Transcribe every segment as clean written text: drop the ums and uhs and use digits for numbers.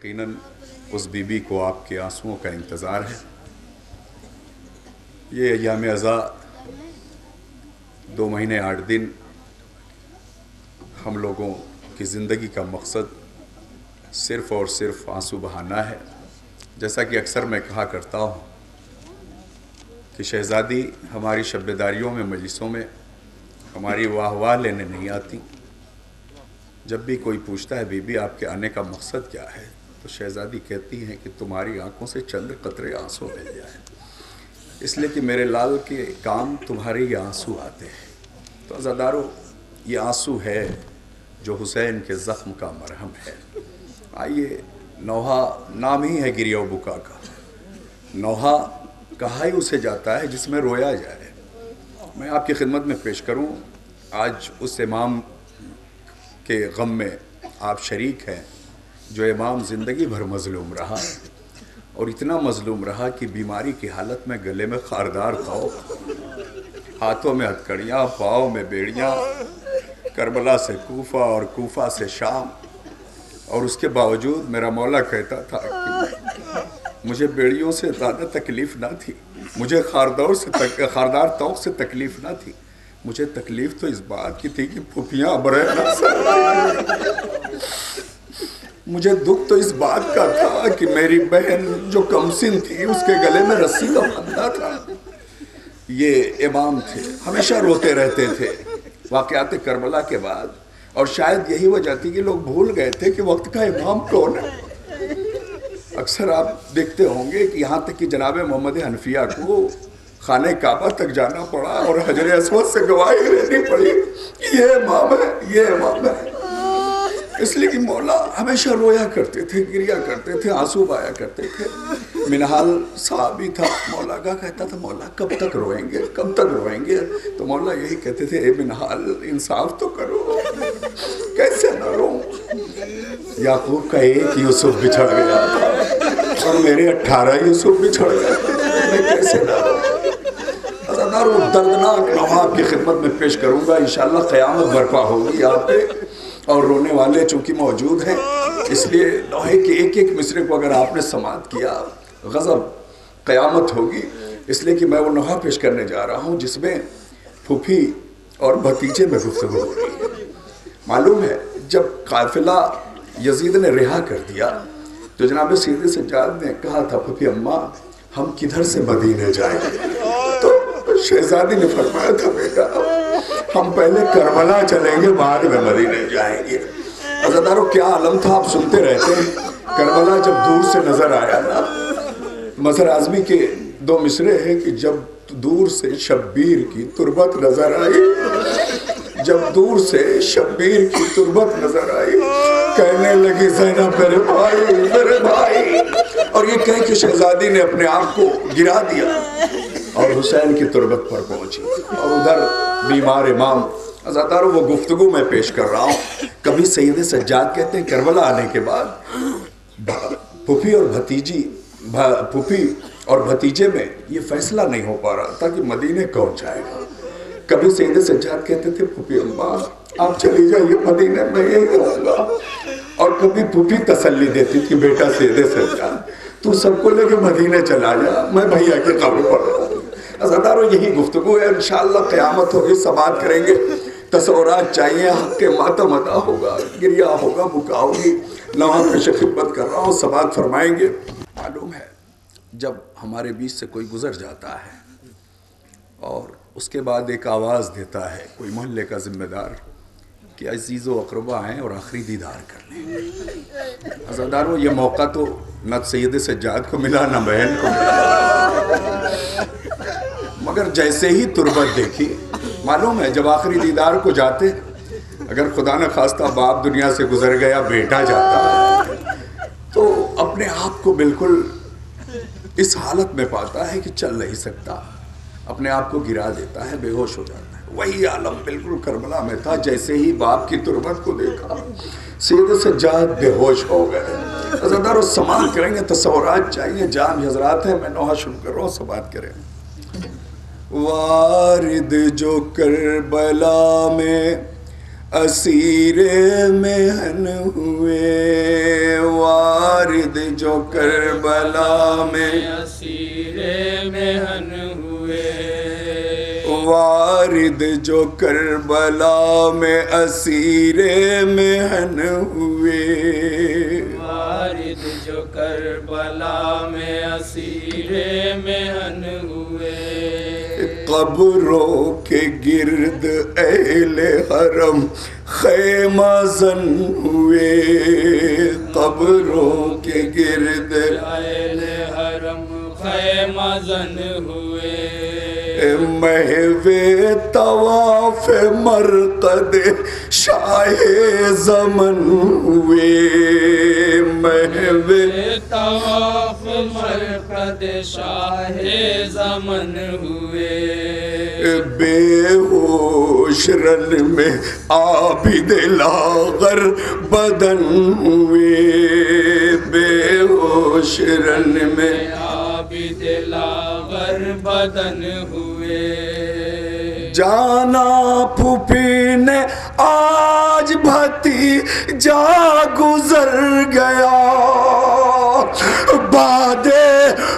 یقیناً اس be be کو آپ کے آنسوؤں کا انتظار ہے۔ یہ ایام ازاں 2 مہینے 8 دن ہم لوگوں کی زندگی کا مقصد صرف اور صرف آنسو بہانا ہے۔ جیسا کہ اکثر میں کہا کرتا ہوں کہ شہزادی ہماری شب بیداریوں میں مجلسوں میں ہماری واہ واہ لینے نہیں آتی۔ جب بھی کوئی پوچھتا ہے بی بی آپ کے آنے کا مقصد کیا ہے تو شہزادی کہتی ہیں کہ تمہاری آنکھوں سے چند قطرے آنسو مل جائیں، اس لیے کہ میرے لال کے کام تمہارے یہ آنسو آتے ہیں۔ تو عزادارو، یہ آنسو ہے جو حسین کے زخم کا مرہم ہے۔ آئیے، نوحہ نام ہی ہے گریہ و بکا کا، نوحہ کہا ہی اسے جاتا ہے جس میں رویا جائے۔ میں آپ کی خدمت میں پیش کروں، آج اس امام کے غم میں آپ شریک ہیں جو امام زندگی بھر مظلوم رہا، اور اتنا مظلوم رہا کہ بیماری کی حالت میں گلے میں خاردار طوق، ہاتھوں میں ہتھکڑیاں، پاؤں میں بیڑیاں، کربلا سے کوفہ اور کوفہ سے شام، اور اس کے باوجود میرا مولا کہتا تھا کہ مجھے بیڑیوں سے زیادہ تکلیف نہ تھی، مجھے خاردار طوق سے تکلیف نہ تھی، مجھے تکلیف تو اس بات کی تھی کہ پھوپھیاں برہنہ سر، مجھے دکھ تو اس بات کا تھا کہ میری بہن جو کمسن تھی اس کے گلے میں رسی کا پھندا تھا۔ یہ امام تھے، ہمیشہ روتے رہتے تھے واقعات کربلا کے بعد، اور شاید یہی وجہ تھی کہ لوگ بھول گئے تھے کہ وقت کا امام کون ہے۔ اکثر آپ دیکھتے ہوں گے کہ یہاں تک کہ جناب محمد حنفیہ کو خانہ کعبہ تک جانا پڑا اور حجر اسود سے گواہی لینی پڑی کہ یہ امام ہے، یہ امام ہے، اس لیے کہ مولا ہمیشہ رویا کرتے تھے، گریا کرتے تھے، آنسو بایا کرتے تھے۔ منہال صحابی تھا، مولا کا کہتا تھا مولا کب تک روئیں گے، کب تک روئیں گے؟ تو مولا یہی کہتے تھے اے منہال انصاف تو کرو، کیسے نہ رو؟ یعقوب کا ایک یوسف بچھڑ گیا تھا اور میرے 18 یوسف بچھڑ گئے، میں کیسے نہ رو؟ عزادارو، دردناک نوحہ آپ کی خدمت میں پیش کروں گا، انشاءاللہ قیامت برپا ہوگی آپ پہ، اور رونے والے چونکہ موجود ہیں اس لیے نوحے کے ایک ایک مصرے کو اگر آپ نے سماعت کیا غضب قیامت ہوگی، اس لیے کہ میں وہ نوحہ پیش کرنے جا رہا ہوں جس میں پھوپھی اور بھتیجے میں گفتگو ہو رہی ہے۔ معلوم ہے جب قافلہ یزید نے رہا کر دیا تو جناب سید سجاد نے کہا تھا پھوپھی اماں ہم کدھر سے مدینے جائیں گے؟ تو شہزادی نے فرمایا تھا بیٹا ہم پہلے کربلا چلیں گے بعد میں مدینے جائیں گے۔ عزادارو، کیا عالم تھا، آپ سنتے رہتے ہیں۔ کربلا جب دور سے نظر آیا نا، مظہر اعظمی کے 2 مصرے ہیں کہ جب دور سے شبیر کی تربت نظر آئی، جب دور سے شبیر کی تربت نظر آئی، کہنے لگی زینب میرے بھائی، میرے بھائی، اور یہ کہہ کہ شہزادی نے اپنے آپ کو گرا دیا اور حسین کی تربت پر پہنچی، اور ادھر بیمار امام۔ عزادارو، وہ گفتگو میں پیش کر رہا ہوں۔ کبھی سید سجاد کہتے ہیں کربلا آنے کے بعد پھوپھی اور بھتیجے میں یہ فیصلہ نہیں ہو پا رہا تھا کہ مدینے کون جائے گا۔ کبھی سید سجاد کہتے تھے پھوپھی اماں آپ چلی جائیے مدینے میں یہی رہوں گا، اور کبھی پھوپھی تسلی دیتی تھی بیٹا سید سجاد تو سب کو لے کے مدینے چلا جا، میں بھیا کے قبر پر رہوں۔ عزادارو، یہی گفتگو ہے، انشاءاللہ قیامت ہوگی، سماعت کریں گے، تصورات چاہیے، حق کے ماتم ادا ہوگا، گریہ ہوگا، بکا ہوگی۔ نوحہ پیش خدمت کر رہا ہوں، سماعت فرمائیں گے۔ معلوم ہے جب ہمارے بیچ سے کوئی گزر جاتا ہے اور اس کے بعد ایک آواز دیتا ہے کوئی محلے کا ذمہ دار کہ عزیز و اقربا آئیں اور آخری دیدار کر لیں۔ عزادارو، یہ موقع تو نہ سید سجاد کو ملا نہ بہن کو ملا، مگر جیسے ہی تربت دیکھی، معلوم ہے جب آخری دیدار کو جاتے، اگر خدا نہ خواستہ باپ دنیا سے گزر گیا، بیٹا جاتا ہے تو اپنے آپ کو بالکل اس حالت میں پاتا ہے کہ چل نہیں سکتا، اپنے آپ کو گرا دیتا ہے، بے ہوش ہو جاتا ہے۔ وہی عالم بالکل کربلا میں تھا، جیسے ہی باپ کی تربت کو دیکھا سید سجاد بے ہوش ہو گئے۔ عزادارو، سماعت کریں گے، تصورات چاہیے، جان حضرات ہیں، میں نوحہ شروع کر رہا ہوں، سماعت کریں۔ وارد جو کربلا میں اسیر محن ہوئے، وارد وارد جو کربلا میں اسیر محن ہوئے، وارد جو کربلا میں اسیر محن ہوئے، وارد جو کربلا میں اسیر محن ہوئے، قبروں کے گرد اہل حرم خیمہ زن ہوئے، قبروں کے گرد اہل حرم خیمہ زن ہوئے، محو طواف مرقد شاہ زمن ہوئے، محو طواف مرقد شاہ زمن ہوئے، بے ہوش رن میں عابد لاغر بدن ہوئے، بے ہوش رن میں عابد لاغر بدن ہوئے، جانا پھوپھی نے آج بھتیجا گزر گیا، باد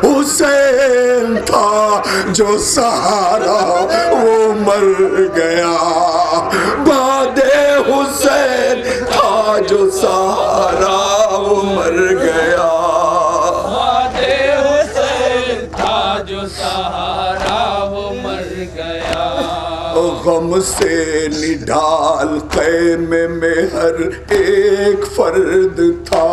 حسین تھا جو سہارا وہ مر گیا، باد حسین تھا جو سہارا وہ مر گیا، باد حسین تھا جو سہارا وہ مر گیا، غم سے نڈال خیمے میں ہر ایک فرد تھا،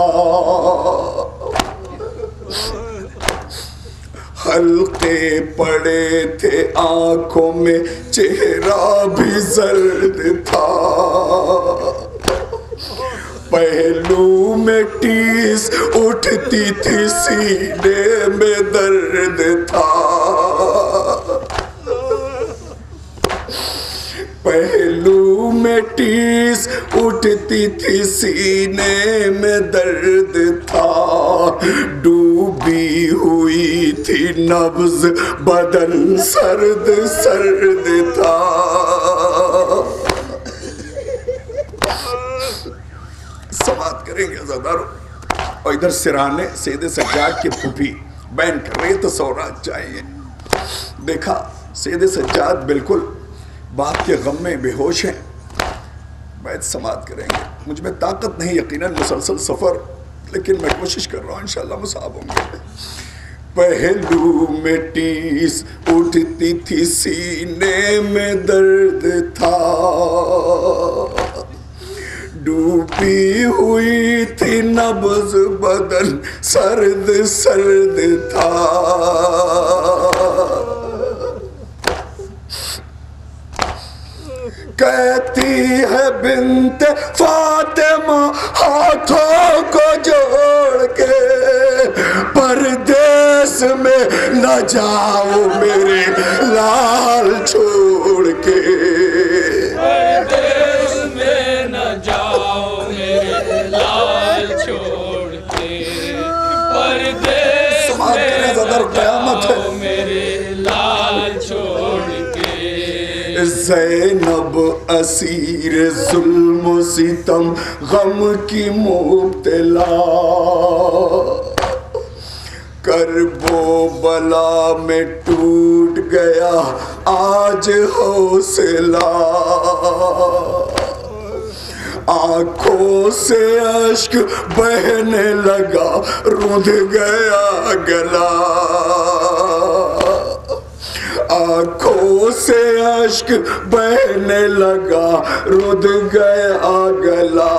حلقے پڑے تھے آنکھوں میں چہرہ بھی زرد تھا، پہلو میں ٹیس اٹھتی تھی سینے میں درد تھا، پہلو میں ٹیس اٹھتی تھی سینے میں درد تھا، ڈوبی ہوئی تھی نبض بدن سرد سرد تھا، سماعت کریں گے عزادارو۔ اور ادھر سرانے سید سجاد کے پھوپھی بین کر رہے تو سورات چاہیے، دیکھا سید سجاد بالکل باپ کے غم میں بے ہوش ہیں، بیعت سماعت کریں گے، مجھ میں طاقت نہیں یقیناً مسلسل سفر، لیکن میں کوشش کر رہا ہوں انشاءاللہ مصاب ہوں گے۔ پہلو میں ٹیس اٹھتی تھی سینے میں درد تھا، ڈوبی ہوئی تھی نبض بدن سرد سرد تھا، کہتی ہے بنت فاطمہ ہاتھوں کو جوڑ کے، پردیس میں نہ جاؤ میرے لال چھوڑ کے، پردیس میں نہ جاؤ میرے لال چھوڑ کے، پردیس میں نہ جاؤ میرے لال چھوڑ کے، زینب اسیر ظلم و ستم غم کی مبتلا، کرب و بلا میں ٹوٹ گیا آج حوصلہ، آنکھوں سے اشک بہنے لگا رودھ گیا گلا، آنکھوں سے اشک بہنے لگا رودھ گیا گلا،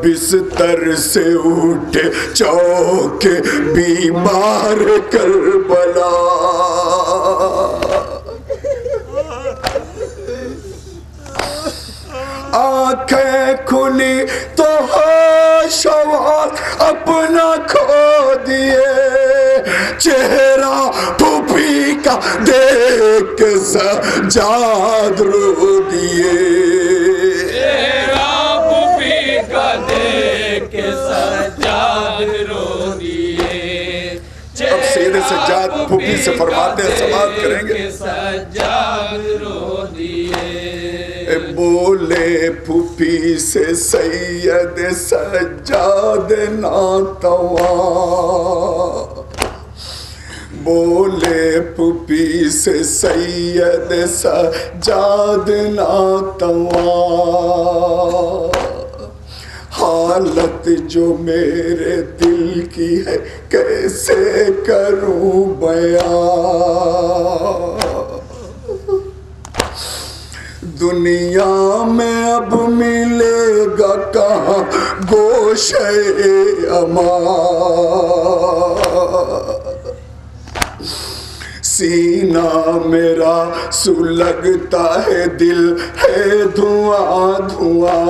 بستر سے اٹھے چوک بیمار کربلا، آنکھیں کھلی تو ہوش اپنا کھو دیے، چہرہ پھوپھی کا دیکھ کے سجاد رو دیے، چہرہ پھوپھی کا دیکھ کے سجاد رو دیے، اب سید سجاد پھوپھی سے فرماتے ہیں، سماعت کریں گے، سجاد رو دیے، بولے پھوپھی سے سید سجاد ناتواں، بولے پھوپھی سے سید سجاد ناتواں، حالت جو میرے دل کی ہے کیسے کروں بیان، دنیا میں اب ملے گا کہاں گوشے امان، سینہ میرا سلگتا ہے دل ہے دھواں دھواں،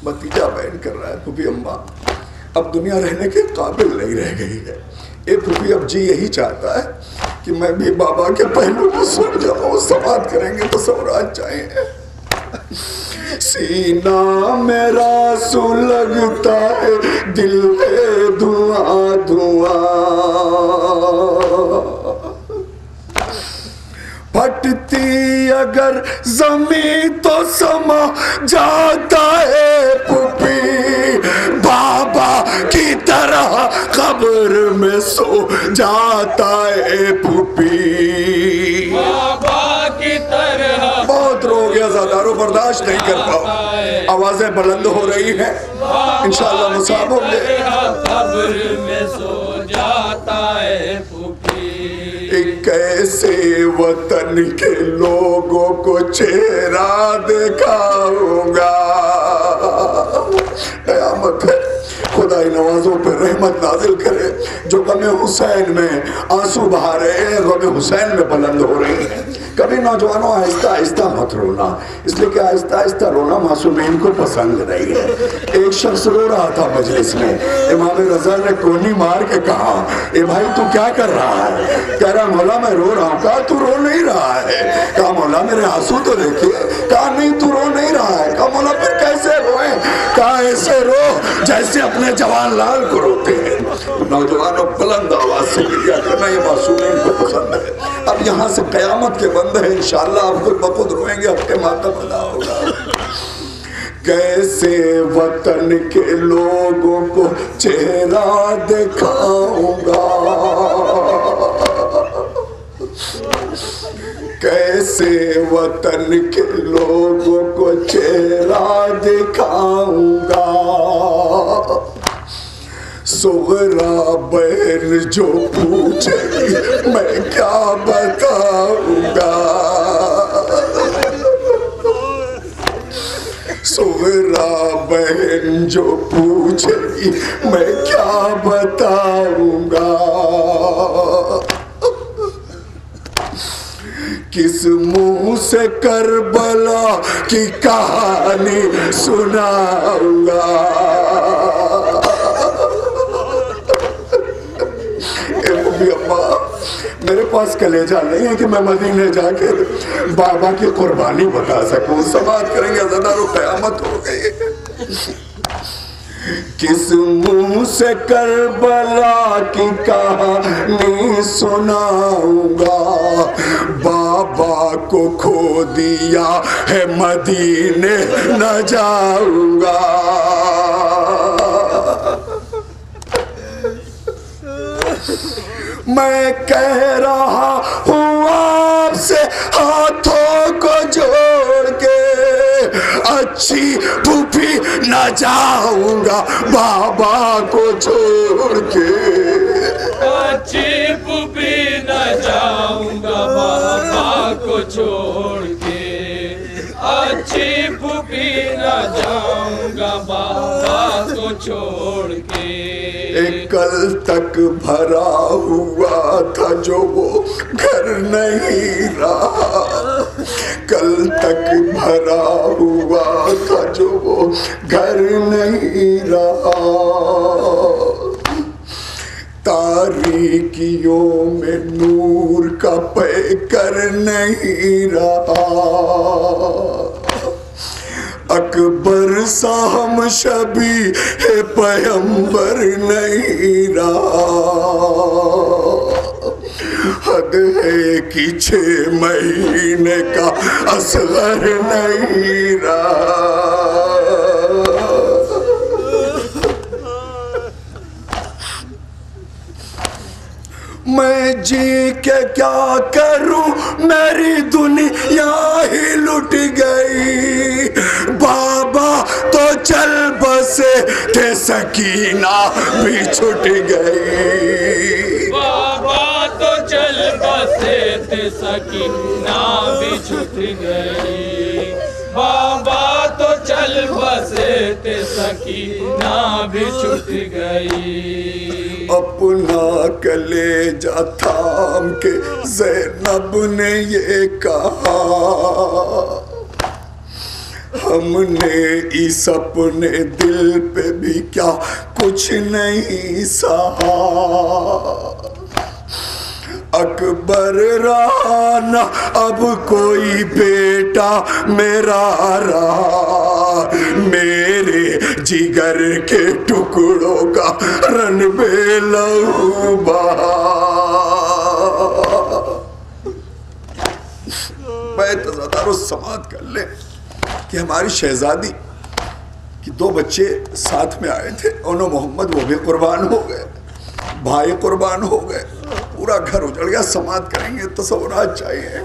بھتیجا بیان کر رہا ہے پھوپھی اماں اب دنیا رہنے کے قابل نہیں رہ گئی ہے، اے پھوپھی اب جی یہی چاہتا ہے کہ میں بھی بابا کے پہلو میں سو جاؤں، سماعت کریں گے تو تصورات چاہیں، سینہ میرا سلگتا ہے دل ہے دھواں دھواں، پھٹتی اگر زمین تو سما جاتا ہے پھوپھی، بابا کی طرح قبر میں سو جاتا ہے پھوپھی، بابا کی طرح بہت رو گیا زادارو، برداشت نہیں کر پاؤ، آوازیں بلند ہو رہی ہیں، انشاءاللہ مصاب ہوں گے، قبر میں سو جاتا ہے پھوپھی، کیسے وطن کے لوگوں کو چہرہ دکھاؤں گا، قیامت ہے، خدای نوازوں پہ رحمت نازل کرے، جو غم حسین میں آنسو بہا رہے ہیں غم حسین میں بلند ہو رہی ہیں، کبھی نوجوانوں آہستہ آہستہ مت رونا، اس لیے کہ آہستہ آہستہ رونا معصومین کو پسند نہیں ہے، ایک شخص رو رہا تھا مجلس میں، امام رضا نے کونی مار کے کہا اے بھائی تو کیا کر رہا ہے، کہہ رہا مولا میں رو رہا ہوں، کہا تو رو نہیں رہا ہے، کہا مولا میرے آنسو تو دیکھیے، کہا نہیں تو رو نہیں رہا ہے، کہا مولا پھر کیسے روئیں، کہا ایسے رو جیسے اپنے جوان لال کو روتے ہیں، نوجوانوں بلند آواز سے کیا کرنا یہ معصومین کو پسند ہے، اب یہاں سے قیامت کے بندے ہیں انشاءاللہ آپ خود بخود روئیں گے، آپ کے ماتم ادا ہوگا، کیسے وطن کے لوگوں کو چہرہ دکھاؤں گا، کیسے وطن کے لوگوں کو چہرہ دکھاؤں گا، صغرا بہن جو پوچھے گی میں کیا بتاؤں گا، صغرا بہن جو پوچھے گی میں کیا بتاؤں گا، کس منہ سے کربلا کی کہانی سناؤں گا، میرے پاس کلیجہ نہیں ہے کہ میں مدینے جا کے بابا کی قربانی بتا سکوں، سماعت کریں گے زدارو قیامت ہو گئی، کس منہ سے کربلا کی کہانی سناؤں گا، بابا کو کھو دیا ہے مدینے نہ جاؤں گا، میں کہہ رہا ہوں آپ سے ہاتھوں کو جوڑ کے، اچھی پھوپھی نہ جاؤں گا بابا کو چھوڑ کے، اچھی پھوپھی نہ جاؤں گا بابا کو چھوڑ کے، اچھی پھوپھی نہ جاؤں گا بابا کو چھوڑ کے، کل تک بھرا ہوا تھا جو وہ گھر نہیں رہا، کل تک بھرا ہوا تھا جو وہ گھر نہیں رہا، تاریکیوں میں نور کا پیکر نہیں رہا، اکبر سا ہم شبیہ پیغمبر نہیں رہا، حد ہے کہ 6 مہینے کا اصغر نہیں رہا. میں جی کے کیا کروں میری دنیا ہی لٹ گئی. بابا تو چل بسے تھے سکینہ بھی چھٹ گئی. بابا تو چل بسے تھے سکینہ بھی چھٹ گئی. بابا تو چل بسے تھے سکینہ بھی چھٹ گئی. اپنا کلیجہ تھام کے زینب نے یہ کہا ہم نے اس اپنے دل پہ بھی کیا کچھ نہیں سہا. اکبر رہا نہ اب کوئی بیٹا میرا رہا. میرے جگر کے ٹکڑوں کا رن بے لہو بہا. میں تزادار سماعت کر لیں کہ ہماری شہزادی کی 2 بچے ساتھ میں آئے تھے. انہوں محمد وہ بھی قربان ہو گئے, بھائی قربان ہو گئے, پورا گھر اجڑ گیا. سماعت کریں گے, تصورات چاہیے.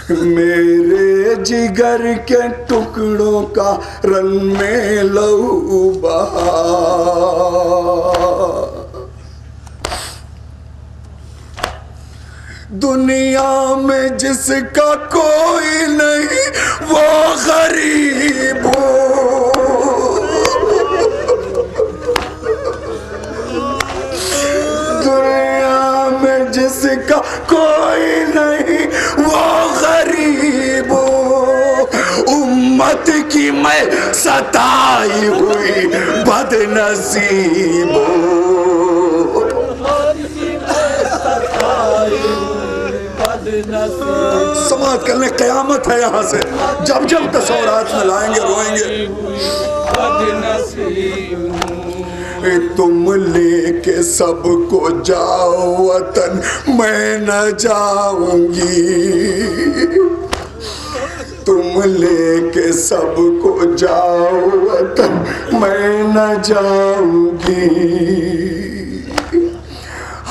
میرے جگر کے ٹکڑوں کا رن میں لہو بہا. دنیا میں جس کا کوئی نہیں وہ غریب ہو. دنیا میں جس کا کوئی نہیں وہ غریب ہو. امت کی میں ستائی ہوئی بد نصیب ہو. سماعت کرنے قیامت ہے یہاں سے. جب جب تصورات میں لائیں گے روئیں گے. تم لے کے سب کو جاؤ وطن میں نہ جاؤں گی. تم لے کے سب کو جاؤ وطن میں نہ جاؤں گی.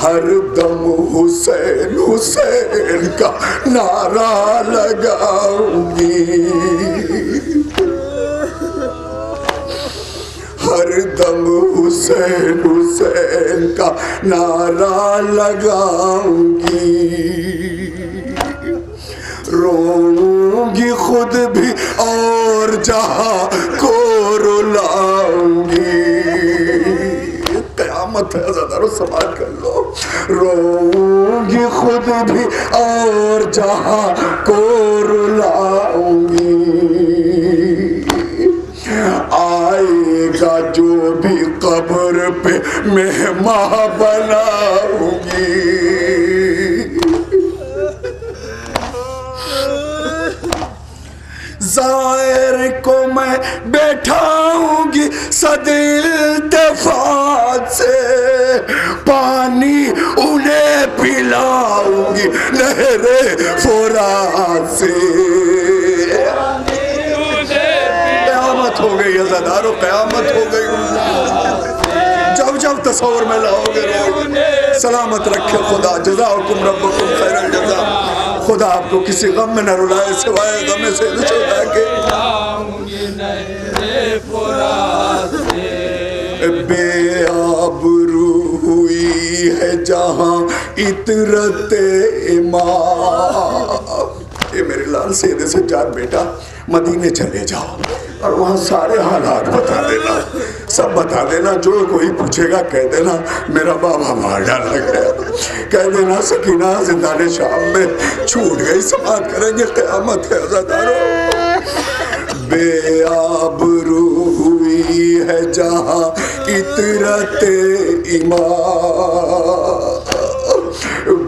ہر دم حسین حسین کا نعرہ لگاؤں گی. ہر دم حسین حسین کا نعرہ لگاؤں گی. روؤں گی خود بھی اور جہاں کو رلاؤں گی. قیامت ہے, زیادہ سماعت کر لو. روؤں گی خود بھی اور جہاں کو رلاؤں گی. آئے گا جو بھی قبر پہ مہمان بناؤں گی. زائر کو میں بیٹھاؤں گی صد التفات سے. پانی انہیں پلاؤں گی نہر فرات سے. قیامت ہو گئی عزادارو, قیامت ہو گئی. جب جب تصور میں لاؤ گے روئے. سلامت رکھے خدا. جزاکم ربکم خیر الجزا. خدا آپ کو کسی غم میں نہ رلائے سوائے غم سے چھوڑا کے. بے آبرو ہوئی ہے جہاں عطرت امام. اے میرے لال سید سجاد بیٹا, مدینے چلے جاؤ اور وہاں سارے حالات بتا دینا, سب بتا دینا. جو کوئی پوچھے گا کہہ دینا میرا بابا مار ڈالا گیا. کہہ دینا سکینہ زندان شام میں چھوٹ گئی. سماعت کریں گے, قیامت ہے عزادارو. بے آبرو ہوئی ہے جہاں عطرت امام.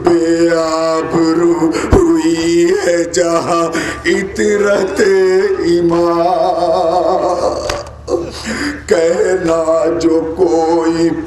بے آبرو ہوئی ہے جہاں عطرت امام. کہنا جو کوئی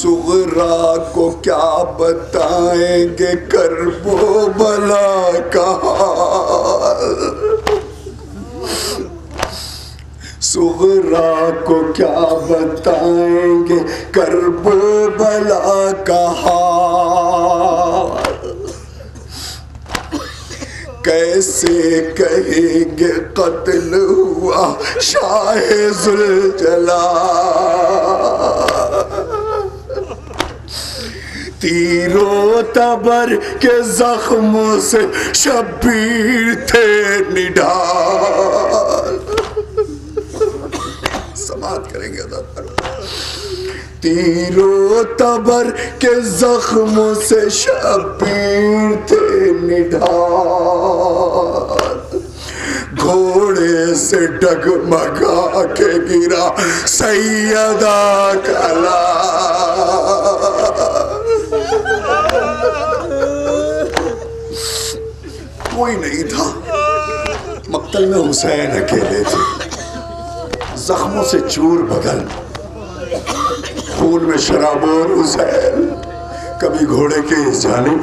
صغرا کو کیا بتائیں گے کرب و بلا کا حال، صغرا کو کیا بتائیں گے کرب و بلا کا حال، کیسے کہیں گے قتل ہوا شاہ ذوالجلال، تیر و تبر کے زخموں سے شبیر تھے نڈال، سماعت کریں گے ادھر پر، تیر و تبر کے زخموں سے شبیر تھے نڈال، گھوڑے سے ڈگمگا کے گرا سیدہ کا لال، کوئی نہیں تھا، مقتل میں حسین اکیلے تھے، زخموں سے چور بدل، خون میں شرابور حسین، کبھی گھوڑے کے اس جانب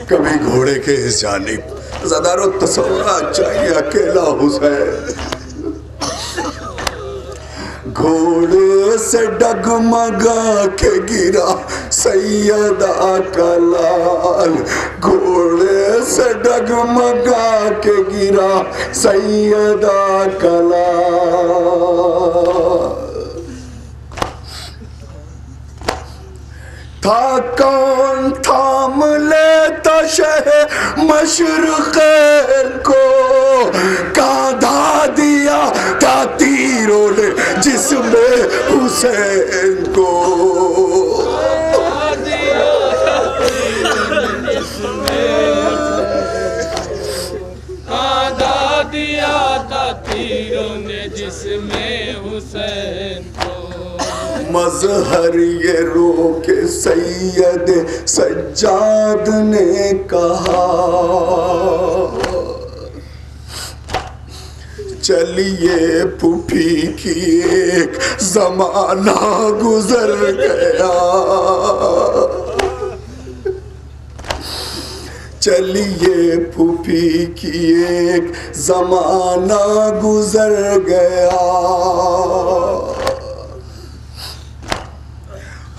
کبھی گھوڑے کے اس جانب، زدار و تصورات چاہیے اکیلا حسین، گھوڑے سے ڈگمگا کے گرا سیدہ کا لال، گھوڑے سے ڈگمگا کے گرا سیدہ کا لال، تھا کون تھام لیتا شہ مشرق کو، کاندھا دیا تھا تیروں نے جسم حسین کو، کاندھا دیا تھا تیروں نے جسم حسین کو، مظہر یہ رو کے سید سجاد نے کہا، چلیے پھوپھی کی ایک زمانہ گزر گیا، چلیے پھوپھی کی ایک زمانہ گزر گیا،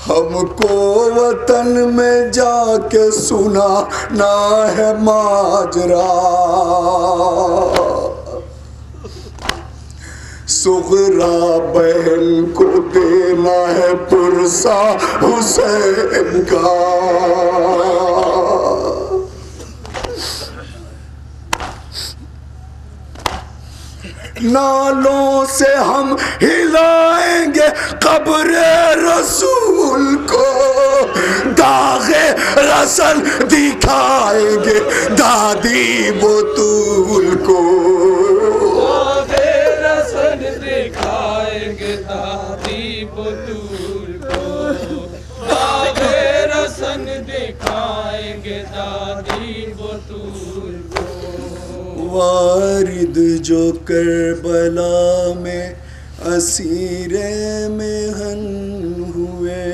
ہم کو وطن میں جا کے سنانا ہے ماجرا، صغرا بہن کو دینا ہے پرسا حسین کا، نالوں سے ہم ہلائیں گے قبر رسول کو، داغ رسل دکھائیں گے دادی بطول کو، داغ رسل دکھائیں گے دادی بطول کو، داغ رسل دکھائیں گے دادی بطول کو، وارد جو کربلا میں اسیر محن ہوئے،